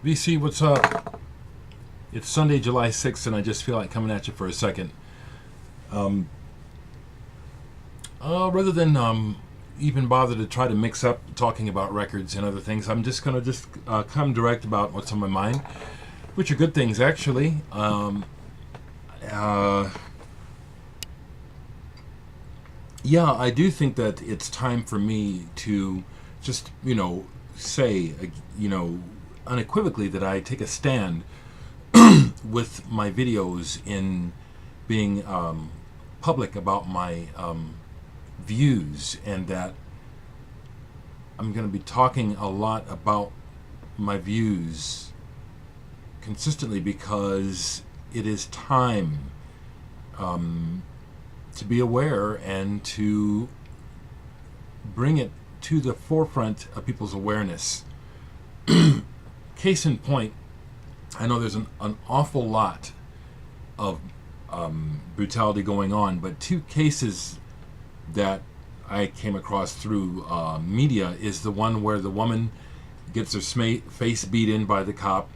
VC, what's up? It's Sunday, July 6th, and I just feel like coming at you for a second. Rather than even bother to try to mix up talking about records and other things, I'm just going to come direct about what's on my mind, which are good things, actually. Yeah, I do think that it's time for me to just, say, unequivocally that I take a stand with my videos in being public about my views, and that I'm going to be talking a lot about my views consistently because it is time to be aware and to bring it to the forefront of people's awareness. Case in point, I know there's an awful lot of brutality going on, but two cases that I came across through media is the one where the woman gets her face beat in by the cop.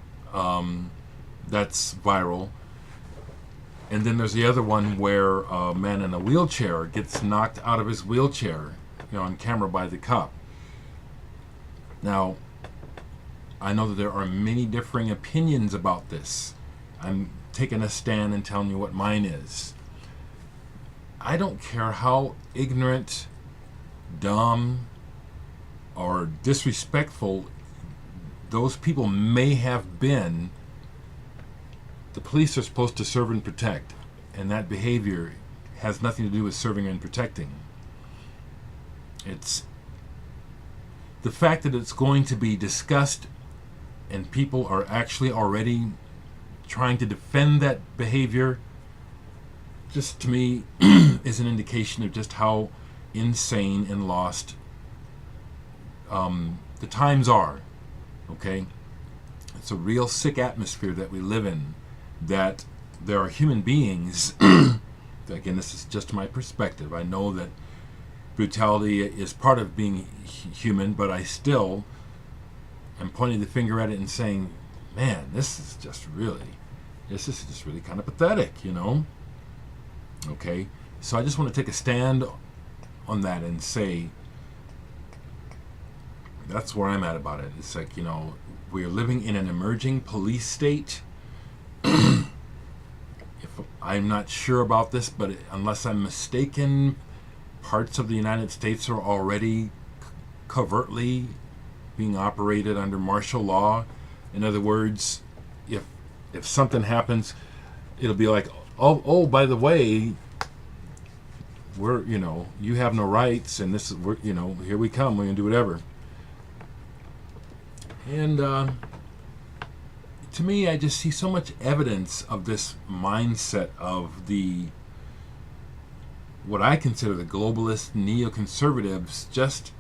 That's viral. And then there's the other one where a man in a wheelchair gets knocked out of his wheelchair, on camera by the cop. Now, I know that there are many differing opinions about this. I'm taking a stand and telling you what mine is. I don't care how ignorant, dumb, or disrespectful those people may have been. The police are supposed to serve and protect, and that behavior has nothing to do with serving and protecting. It's the fact that it's going to be discussed and people are actually already trying to defend that behavior, just to me is an indication of just how insane and lost the times are. Okay? It's a real sick atmosphere that we live in, that there are human beings, again, this is just my perspective. I know that brutality is part of being human, but I still am pointing the finger at it and saying, man, this is just really kind of pathetic, Okay? So I just want to take a stand on that and say, that's where I'm at about it. It's like, we're living in an emerging police state. If I'm not sure about this, but unless I'm mistaken, parts of the United States are already covertly being operated under martial law. In other words, if something happens, it'll be like, oh, by the way, we're, you have no rights, and this is, here we come, we're gonna do whatever. And to me, I just see so much evidence of this mindset of what I consider the globalist neoconservatives, just,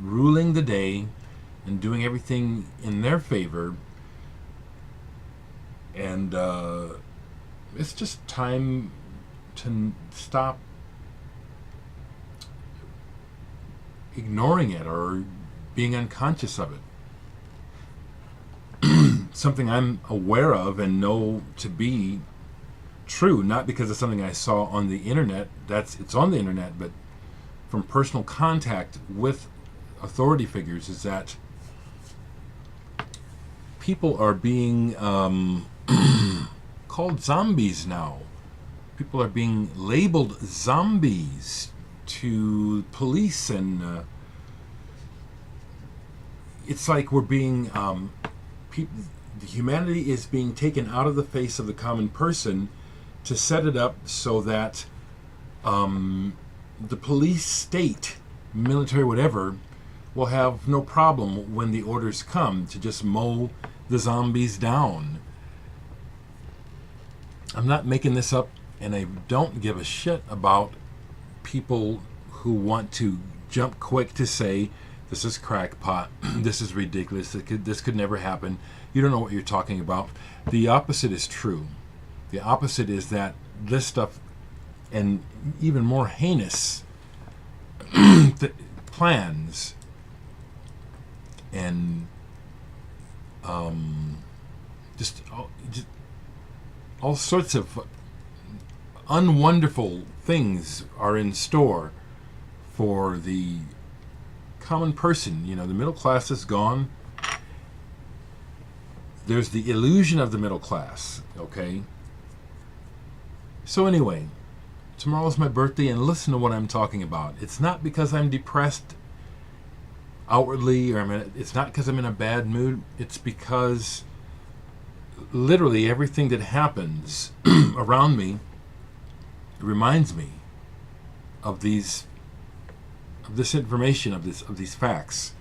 ruling the day and doing everything in their favor. And it's just time to stop ignoring it or being unconscious of it. Something I'm aware of and know to be true, not because of something I saw on the internet. It's on the internet, but from personal contact with authority figures, is that people are being called zombies now. People are being labeled zombies to police, and it's like we're being humanity is being taken out of the face of the common person to set it up so that the police state, military, whatever, will have no problem when the orders come to just mow the zombies down. I'm not making this up, and I don't give a shit about people who want to jump quick to say, this is crackpot, this is ridiculous, this could never happen. You don't know what you're talking about. The opposite is true. The opposite is that this stuff, and even more heinous plans and just all sorts of unwonderful things are in store for the common person. You know, the middle class is gone. There's the illusion of the middle class, okay? So anyway, tomorrow's my birthday, and listen to what I'm talking about. It's not because I'm depressed outwardly, or it's not because I'm in a bad mood. It's because literally everything that happens around me reminds me of this information, of these facts.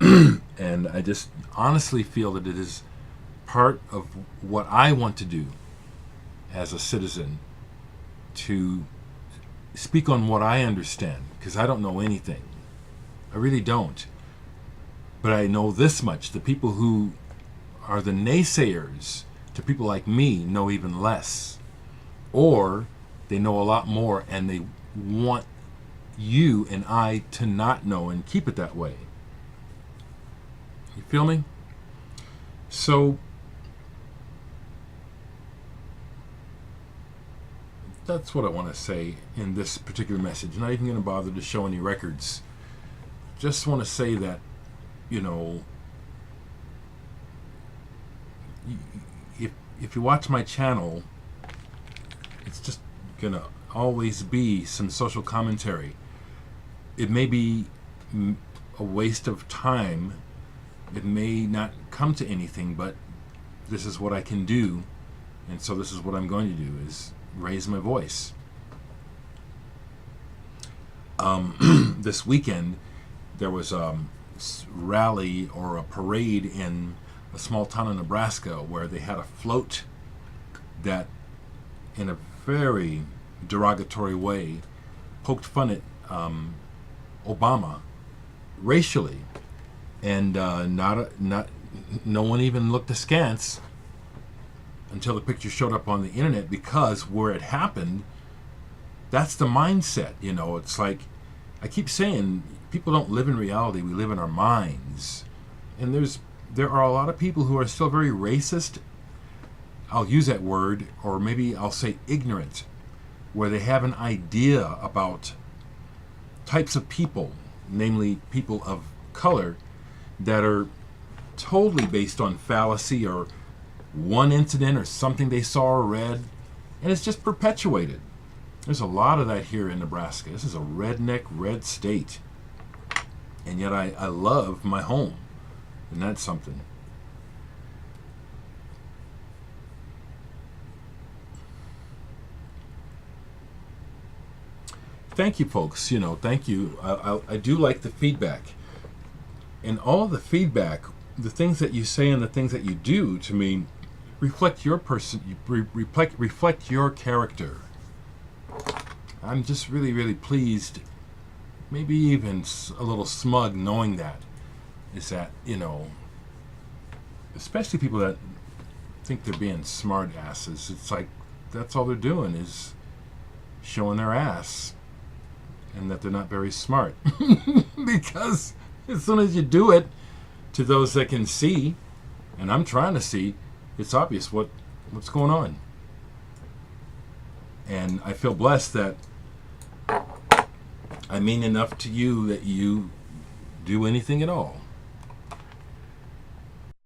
And I just honestly feel that it is part of what I want to do as a citizen, to speak on what I understand, because I don't know anything. I really don't. But I know this much: the people who are the naysayers to people like me know even less, or they know a lot more, and they want you and I to not know and keep it that way. You feel me? So that's what I want to say in this particular message. Not even going to bother to show any records. Just want to say that, you know, if you watch my channel, it's just going to always be some social commentary. It may be a waste of time. It may not come to anything, but this is what I can do, and so this is what I'm going to do, is raise my voice. This weekend, there was a rally or a parade in a small town in Nebraska where they had a float that, in a very derogatory way, poked fun at Obama racially, and no one even looked askance until the picture showed up on the internet, because where it happened, that's the mindset. You know, it's like I keep saying, people don't live in reality, we live in our minds. And there are a lot of people who are still very racist. I'll use that word, or maybe I'll say ignorant, where they have an idea about types of people, namely people of color, that are totally based on fallacy or one incident or something they saw or read, and it's just perpetuated. There's a lot of that here in Nebraska. This is a redneck red state, and yet I love my home, and that's something. Thank you, folks. You know, thank you. I do like the feedback, and all of the feedback, the things that you say and the things that you do, to me, reflect your person, reflect your character. I'm just really, really pleased, maybe even a little smug, knowing that, is that, you know, especially people that think they're being smart asses, it's like that's all they're doing is showing their ass, and that they're not very smart. Because as soon as you do it to those that can see, and I'm trying to see, it's obvious what's going on. And I feel blessed that I mean enough to you that you do anything at all.